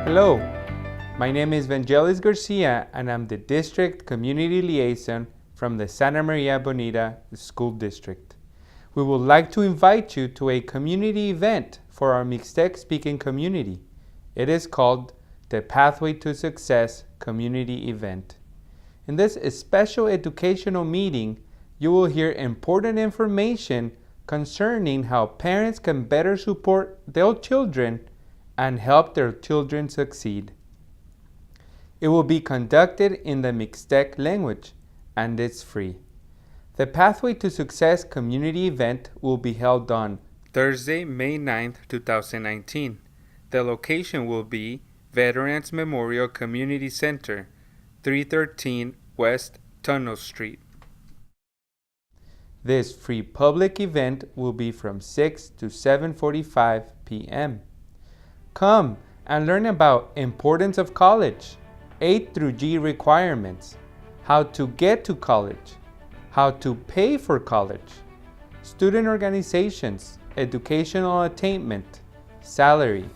Hello, my name is Vangelis Garcia and I'm the District Community Liaison from the Santa Maria-Bonita School District. We would like to invite you to a community event for our Mixtec speaking community. It is called the Pathway to Success Community Event. In this special educational meeting, you will hear important information concerning how parents can better support their children and help their children succeed. It will be conducted in the Mixtec language, and it's free. The Pathway to Success community event will be held on Thursday, May 9th, 2019. The location will be Veterans Memorial Community Center, 313 West Tunnell Street. This free public event will be from 6 to 7:45 p.m. Come and learn about importance of college, A through G requirements, how to get to college, how to pay for college, student organizations, educational attainment, salary,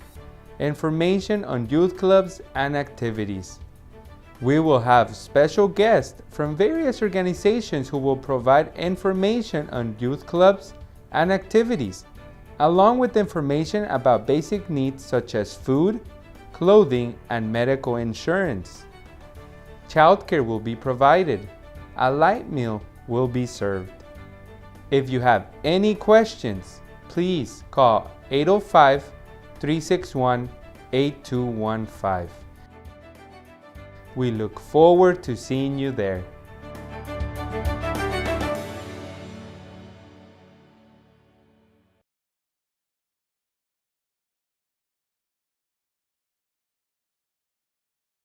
information on youth clubs and activities. We will have special guests from various organizations who will provide information on youth clubs and activities, along with information about basic needs such as food, clothing, and medical insurance. Childcare will be provided. A light meal will be served. If you have any questions, please call 805-361-8215. We look forward to seeing you there.